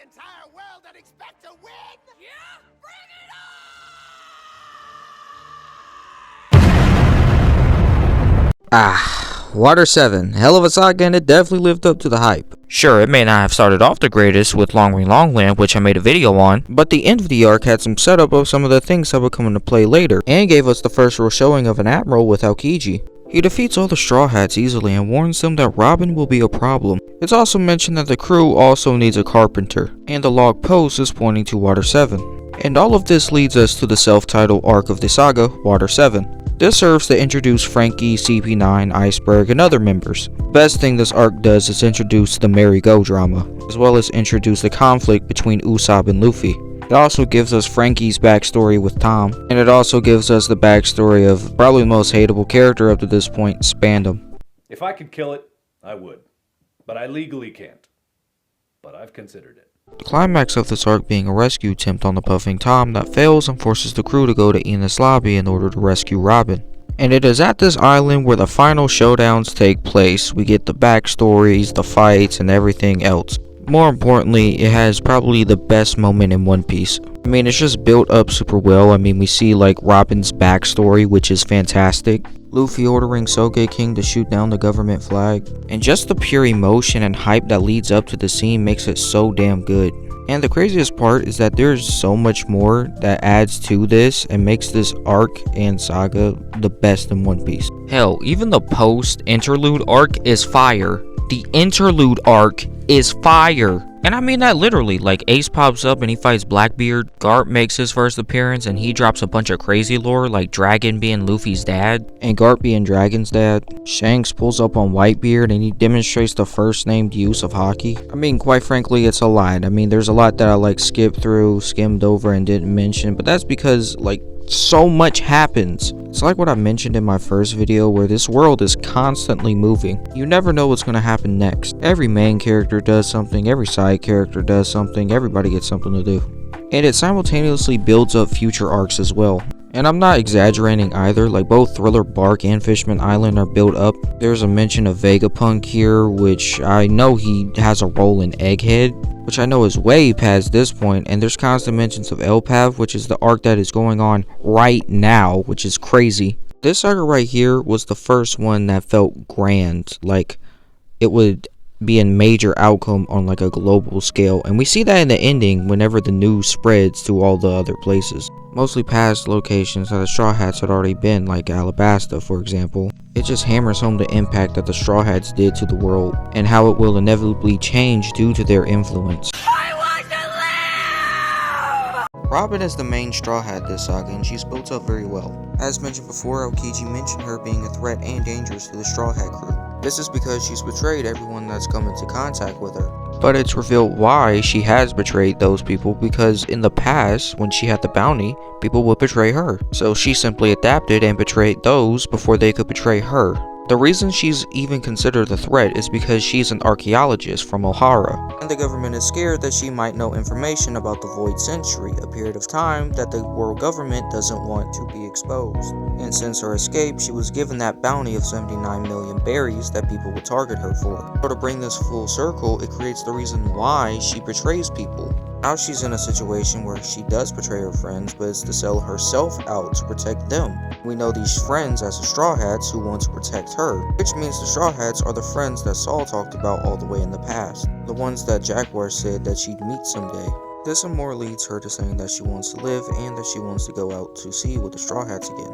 entire world and expect to win? Yeah, bring it on! Water 7. Hell of a saga, and it definitely lived up to the hype. Sure, it may not have started off the greatest with Long Ring Longland, which I made a video on, but the end of the arc had some setup of some of the things that would come into play later, and gave us the first real showing of an admiral with Aokiji. He defeats all the Straw Hats easily and warns them that Robin will be a problem. It's also mentioned that the crew also needs a carpenter, and the log post is pointing to Water 7. And all of this leads us to the self-titled arc of the saga, Water 7. This serves to introduce Franky, CP9, Iceberg, and other members. Best thing this arc does is introduce the merry-go drama, as well as introduce the conflict between Usopp and Luffy. It also gives us Franky's backstory with Tom, and it also gives us the backstory of probably the most hateable character up to this point, Spandam. If I could kill it, I would. But I legally can't. But I've considered it. The climax of this arc being a rescue attempt on the Puffing Tom that fails and forces the crew to go to Enies Lobby in order to rescue Robin. And it is at this island where the final showdowns take place. We get the backstories, the fights, and everything else. More importantly, it has probably the best moment in One Piece. I mean, it's just built up super well. I mean, we see like Robin's backstory, which is fantastic. Luffy ordering Sogeking to shoot down the government flag. And just the pure emotion and hype that leads up to the scene makes it so damn good. And the craziest part is that there's so much more that adds to this and makes this arc and saga the best in One Piece. Hell, even the post-interlude arc is fire. The interlude arc is fire. And I mean that literally. Like, Ace pops up and he fights Blackbeard, Garp makes his first appearance and he drops a bunch of crazy lore like Dragon being Luffy's dad and Garp being Dragon's dad. Shanks pulls up on Whitebeard and he demonstrates the first named use of hockey. I mean, quite frankly, it's a lot. I mean, there's a lot that I like skipped through, skimmed over, and didn't mention, but that's because like so much happens. It's like what I mentioned in my first video where this world is constantly moving. You never know what's going to happen next. Every main character does something, every side character does something, everybody gets something to do. And it simultaneously builds up future arcs as well. And I'm not exaggerating either, like both Thriller Bark and Fishman Island are built up. There's a mention of Vegapunk here, which I know he has a role in Egghead, which I know is way past this point, and there's constant mentions of Elpav, which is the arc that is going on right now, which is crazy. This saga right here was the first one that felt grand, like it would be a major outcome on like a global scale, and we see that in the ending whenever the news spreads to all the other places. Mostly past locations that the Straw Hats had already been, like Alabasta for example. It just hammers home the impact that the Straw Hats did to the world, and how it will inevitably change due to their influence. Robin is the main Straw Hat this saga, and she's built up very well. As mentioned before, Aokiji mentioned her being a threat and dangerous to the Straw Hat crew. This is because she's betrayed everyone that's come into contact with her. But it's revealed why she has betrayed those people, because in the past, when she had the bounty, people would betray her. So she simply adapted and betrayed those before they could betray her. The reason she's even considered a threat is because she's an archaeologist from Ohara, and the government is scared that she might know information about the Void Century, a period of time that the world government doesn't want to be exposed. And since her escape, she was given that bounty of 79 million berries that people would target her for. So to bring this full circle, it creates the reason why she betrays people. Now she's in a situation where she does betray her friends, but it's to sell herself out to protect them. We know these friends as the Straw Hats who want to protect her, which means the Straw Hats are the friends that Saul talked about all the way in the past, the ones that Jaguar said that she'd meet someday. This and more leads her to saying that she wants to live and that she wants to go out to sea with the Straw Hats again.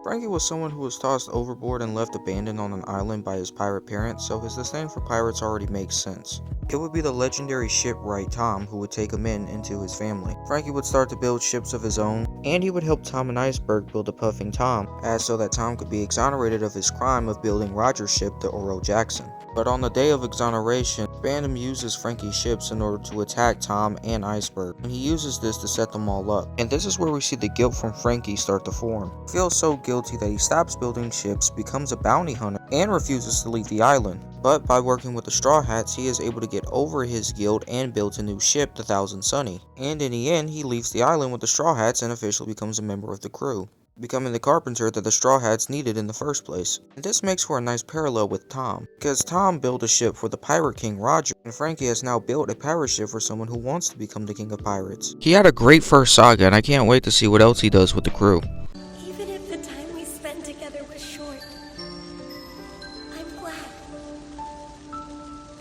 Franky was someone who was tossed overboard and left abandoned on an island by his pirate parents, so his disdain for pirates already makes sense. It would be the legendary shipwright Tom who would take him into his family. Franky would start to build ships of his own, and he would help Tom and Iceberg build a Puffing Tom, as so that Tom could be exonerated of his crime of building Roger's ship, the Oro Jackson. But on the day of exoneration, Spandam uses Franky's ships in order to attack Tom and Iceberg, and he uses this to set them all up. And this is where we see the guilt from Franky start to form. He feels so guilty that he stops building ships, becomes a bounty hunter, and refuses to leave the island. But by working with the Straw Hats, he is able to get over his guilt and build a new ship, the Thousand Sunny. And in the end, he leaves the island with the Straw Hats and officially becomes a member of the crew. becoming the carpenter that the Straw Hats needed in the first place. And this makes for a nice parallel with Tom, because Tom built a ship for the Pirate King Roger, and Franky has now built a pirate ship for someone who wants to become the King of Pirates. He had a great first saga, and I can't wait to see what else he does with the crew. Even if the time we spent together was short, I'm glad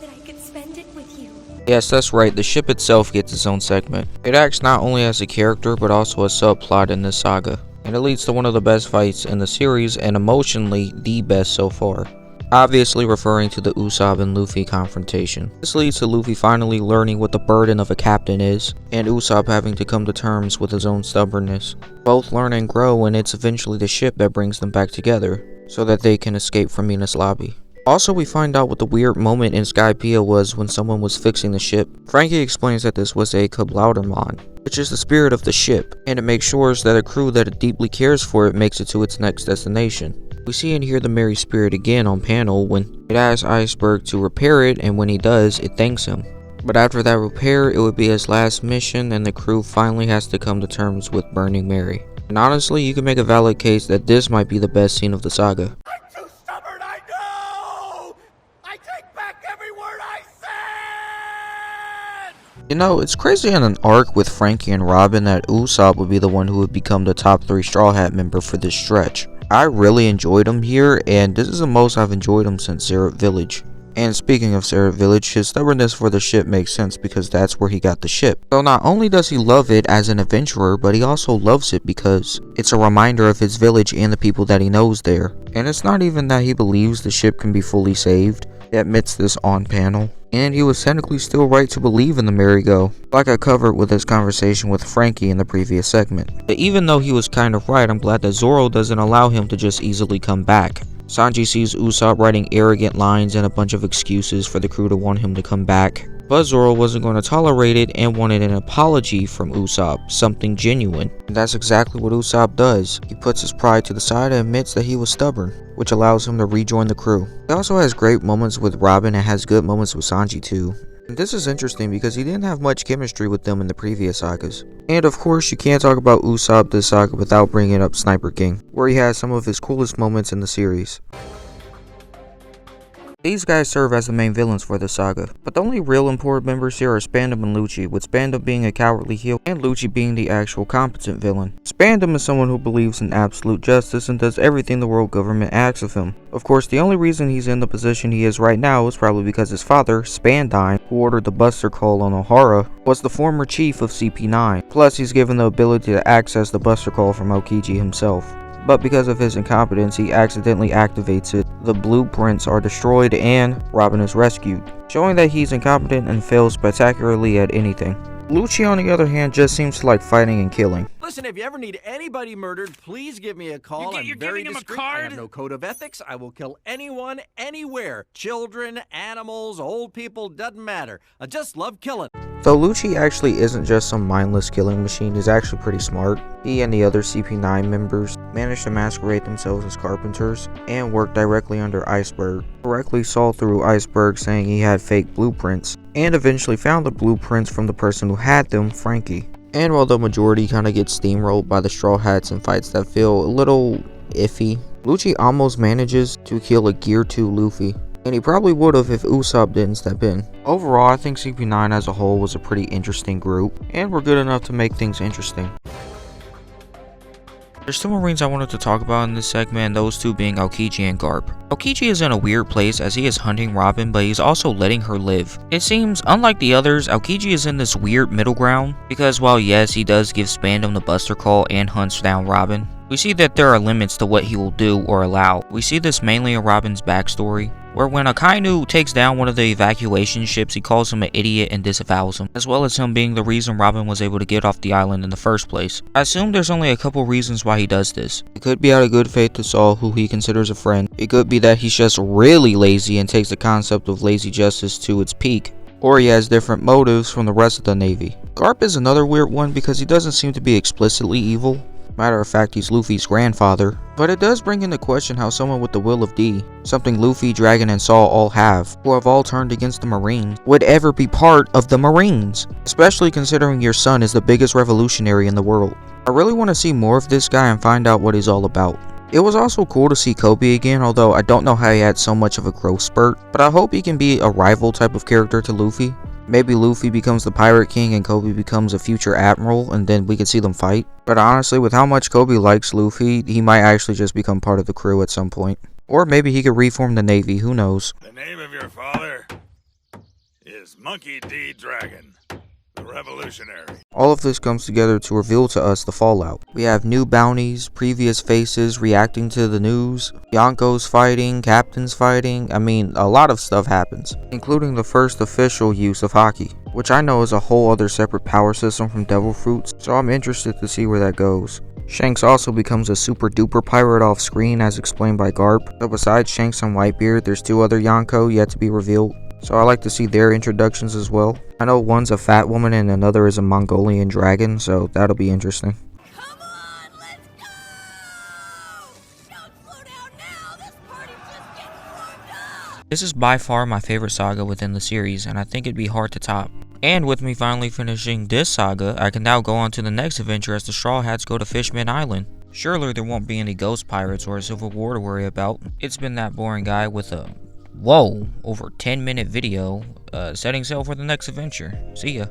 that I could spend it with you. Yes, that's right, the ship itself gets its own segment. It acts not only as a character, but also a subplot in this saga, and it leads to one of the best fights in the series, and emotionally, the best so far. Obviously referring to the Usopp and Luffy confrontation. This leads to Luffy finally learning what the burden of a captain is, and Usopp having to come to terms with his own stubbornness. Both learn and grow, and it's eventually the ship that brings them back together, so that they can escape from Enies Lobby. Also, we find out what the weird moment in Skypiea was when someone was fixing the ship. Franky explains that this was a Kablautermon, which is the spirit of the ship, and it makes sure that a crew that it deeply cares for it makes it to its next destination. We see and hear the merry spirit again on panel when it asks Iceberg to repair it, and when he does, it thanks him. But after that repair, it would be his last mission, and the crew finally has to come to terms with Burning Mary. And honestly, you can make a valid case that this might be the best scene of the saga. I'm too stubborn, I know! I take back every word I said! You know, it's crazy in an arc with Franky and Robin that Usopp would be the one who would become the top 3 Straw Hat member for this stretch. I really enjoyed him here, and this is the most I've enjoyed him since Syrup Village. And speaking of Syrup Village, his stubbornness for the ship makes sense because that's where he got the ship. So not only does he love it as an adventurer, but he also loves it because it's a reminder of his village and the people that he knows there. And it's not even that he believes the ship can be fully saved. He admits this on panel. And he was technically still right to believe in the merry-go, like I covered with his conversation with Franky in the previous segment. But even though he was kind of right, I'm glad that Zoro doesn't allow him to just easily come back. Sanji sees Usopp writing arrogant lines and a bunch of excuses for the crew to want him to come back. But Zoro wasn't going to tolerate it and wanted an apology from Usopp, something genuine. And that's exactly what Usopp does. He puts his pride to the side and admits that he was stubborn, which allows him to rejoin the crew. He also has great moments with Robin and has good moments with Sanji too. And this is interesting because he didn't have much chemistry with them in the previous sagas. And of course, you can't talk about Usopp this saga without bringing up Sniper King, where he has some of his coolest moments in the series. These guys serve as the main villains for the saga, but the only real important members here are Spandam and Lucci, with Spandam being a cowardly heel and Lucci being the actual competent villain. Spandam is someone who believes in absolute justice and does everything the world government asks of him. Of course, the only reason he's in the position he is right now is probably because his father, Spandine, who ordered the Buster Call on Ohara, was the former chief of CP9. Plus, he's given the ability to access the Buster Call from Aokiji himself. But because of his incompetence, he accidentally activates it. The blueprints are destroyed and Robin is rescued, showing that he's incompetent and fails spectacularly at anything. Lucci, on the other hand, just seems to like fighting and killing. Listen, if you ever need anybody murdered, please give me a call. You're I'm very giving him a discreet. card? I have no code of ethics. I will kill anyone, anywhere. Children, animals, old people, doesn't matter. I just love killing. Though Lucci actually isn't just some mindless killing machine, he's actually pretty smart. He and the other CP9 members managed to masquerade themselves as carpenters and work directly under Iceberg. Correctly saw through Iceberg saying he had fake blueprints, and eventually found the blueprints from the person who had them, Franky. And while the majority kinda gets steamrolled by the Straw Hats in fights that feel a little iffy, Lucci almost manages to kill a Gear 2 Luffy. And he probably would have if Usopp didn't step in. Overall, I think CP9 as a whole was a pretty interesting group, and were good enough to make things interesting. There's two Marines I wanted to talk about in this segment, and those two being Aokiji and Garp. Aokiji is in a weird place as he is hunting Robin, but he's also letting her live. It seems, unlike the others, Aokiji is in this weird middle ground, because while yes, he does give Spandam the Buster Call and hunts down Robin, we see that there are limits to what he will do or allow. We see this mainly in Robin's backstory, where when Akainu takes down one of the evacuation ships, he calls him an idiot and disavows him, as well as him being the reason Robin was able to get off the island in the first place. I assume there's only a couple reasons why he does this. It could be out of good faith to Saul, who he considers a friend. It could be that he's just really lazy and takes the concept of lazy justice to its peak. Or he has different motives from the rest of the Navy. Garp is another weird one because he doesn't seem to be explicitly evil, Matter of fact, he's Luffy's grandfather. But it does bring into question how someone with the will of D, something Luffy, Dragon, and Saul all have, who have all turned against the Marines, would ever be part of the Marines, especially considering your son is the biggest revolutionary in the world. I really want to see more of this guy and find out what he's all about. It was also cool to see Kobe again, although I don't know how he had so much of a growth spurt, but I hope he can be a rival type of character to Luffy. Maybe Luffy becomes the Pirate King and Kobe becomes a future admiral, and then we can see them fight. But honestly, with how much Kobe likes Luffy, he might actually just become part of the crew at some point. Or maybe he could reform the Navy, who knows. The name of your father is Monkey D. Dragon, the revolutionary. All of this comes together to reveal to us the fallout. We have new bounties, previous faces reacting to the news, Yonkos fighting, captains fighting. I mean, a lot of stuff happens, including the first official use of Haki, which I know is a whole other separate power system from Devil Fruits, so I'm interested to see where that goes. Shanks also becomes a super duper pirate off screen as explained by Garp, so besides Shanks and Whitebeard, there's 2 other Yonko yet to be revealed. So I like to see their introductions as well. I know one's a fat woman and another is a Mongolian dragon, so that'll be interesting. Come on, let's go! Don't slow down now. This party's just getting warmed up. This is by far my favorite saga within the series, and I think it'd be hard to top. And with me finally finishing this saga, I can now go on to the next adventure as the Straw Hats go to Fishman Island. Surely there won't be any ghost pirates or a civil war to worry about. It's been that boring guy with a over 10-minute video, setting sail for the next adventure. See ya.